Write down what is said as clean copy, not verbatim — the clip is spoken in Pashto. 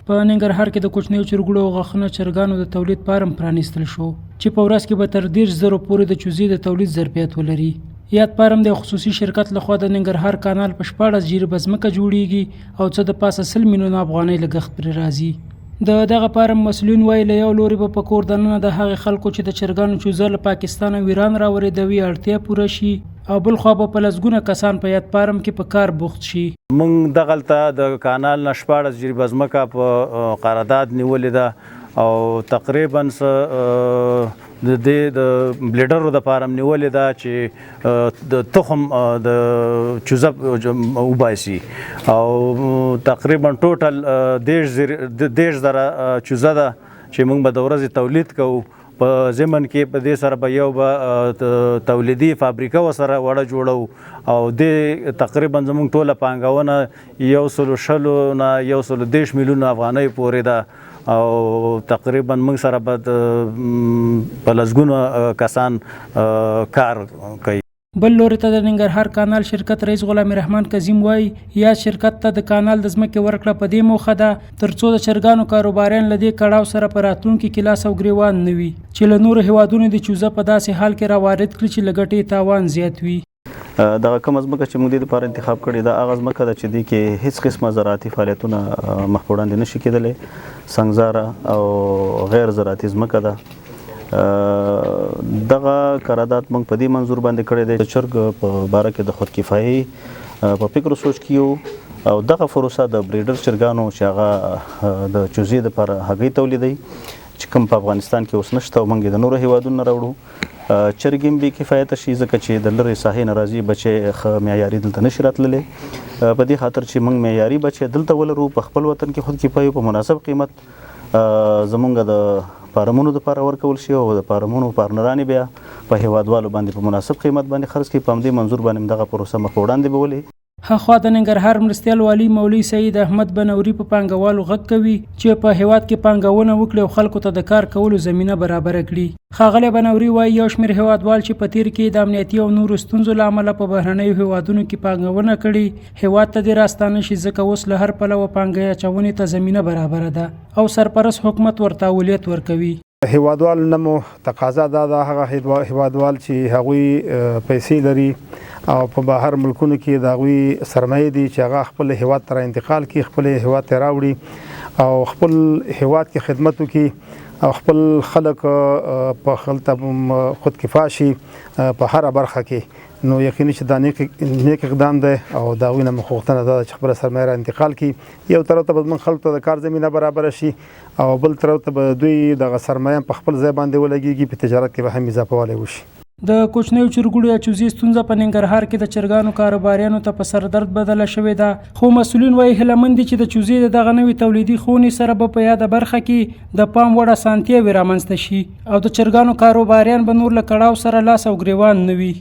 په ننګرهار کې د کوچنیو چرګوړو او غاښونو چرګانو د تولید فارم پرانیستل شو چې په ورځ کې به تر 10,000 پورې د چوزې د تولید ظرفیت ولري. یاد فارم د خصوصي شرکت لخوا د ننګرهار کانال په 14 جریبه ځمکه جوړیږي او څه د پاسه 100 میلیونه افغانۍ لګښت پرې راځي. دغه فارم مسؤلین وایي له یو لوري په کور دننه د هغې خلکو چې د چرګانو چوزه له پاکستان او ایران راوریدوي اړتیا پوره شي او بل خوا په لسګونه کسان په یاد فارم کې په کار بوخت شي. موږ دغلته د کانال نه 14 جریبه ځمکه په قرارداد نیولې ده او تقریبا د بلیډرو د فارم نیولې ده چې د تخم د چوزه وباسي او تقریبا ټوټل 10,000 چوزه ده چې موږ به د ورځې تولید کوو. په ضمن کې په دې سره به یو به تولیدي فابریکه ورسره وړه جوړو او د تقریبا زموږ ټوله پانګونه 120 نه 130 میلیونه افغانۍ پورې ده او تقریبا موږ سره به په لسګونه کسان کار کوي. بل لوري ته د ننګرهار کانال شرکت رئیس غلام رحمان کظیم وایي یا شرکت ته د کانال د ځمکې ورکړه په دې موخه ده ترڅو د چرګانو کاروباریان له دې کړاو سره په راتلونکي کې لاس او ګریوان نه وي چې له نورو هیوادونو د چوزه په داسې حال کې راوارد کړي چې له ګټې تاوان زیات وي. دغه کومه ځمکه چې موږ د لپاره انتخاب کړې ده هغه ځمکه ده چې دې کې هیڅ قسمه زراعتي فعالیتونه مخ په وړاندې نشي کېدلی. سنګزاره او غیر زراعتي ځمکه ده. دغه قرارداد موږ په دې منظور باندې کړی دی د چرګ په باره کې د خودکفایي په فکر و سوچ کې یو او دغه پروسه د بریډر چرګانو چې هغه د چوزې دپاره هګۍ تولیدوي چې کوم په افغانستان کې اوس نشته او موږ یې د نورو هیوادونو نه راوړو. چرګ هم بې کفایته شي ځکه چې د لرې ساحې نه راځي بچی ښه معیاري دلته نشي راتللی په دې خاطر چې موږ معیاري بچی دلته ولرو په خپل وطن کې خودکفایي په مناسب قیمت زمونږ د فارمونو دپاره ورکول شي او د فارمونو پارتنرانې بیا په هیوادوالو باندې په مناسب قیمت باندې خرڅ کړي. په همدې منظور باندې دغه پروسه مخ وړاندې بولي. هخوا د ننګرهار مرستیال والي مولوي سعید احمد بنوري په پانګوالو غږ کوي چې په هیواد کې پانګونه وکړي او خلکو ته د کار کولو زمینه برابره کړي. ښاغلی بنوري وایي یو شمېر هیوادوال چې په تیر کې د امنیتي او نورو ستونزو له امله په بهرنیو هیوادونو کې پانګونه کړي هیواد ته دې راستانه شي ځکه اوس له هر پلوه پانګې اچونې ته زمینه برابره ده او سرپرست حکومت ورته اولویت ورکوي. هیوادوال نه مو تقاضا دا هغه هیوادوال چې هغوی پیسې لري او په بهر ملکونو کې د هغوی سرمایې دي چې هغه خپل هیواد ته انتقال کړي خپل هیواد ته راوړي او خپل هیواد کې خدمت وکړي او خپل خلک په خلطه خودکفا شي په هره برخه کې. نو یقیني چې دا نیک اقدام دی او د هغوی نه مو غوښتنه ده چې خپله سرمایه را انتقال کړي. یو طرف ته به زموږ خلکو ته د کار زمینه برابره شي او بل طرف ته به دوی دغه سرمایه په خپل ځای باندې ولګېږي په تجارت کې به هم اضافه والی وشي. د کوچنیو چرګوړو یا چوزې ستونزه په ننګرهار کې د چرګانو کاروباریانو ته په سردرد بدله شوې ده خو مسؤلین وایي هیلهمند دي چې د چوزې د دغه نوې تولیدي خونې سره به په یاده برخه کې د پام وړ اسانتیاوې رامنځته شي او د چرګانو کاروباریان به نور له کړاو سره لاس او ګریوان نه وي.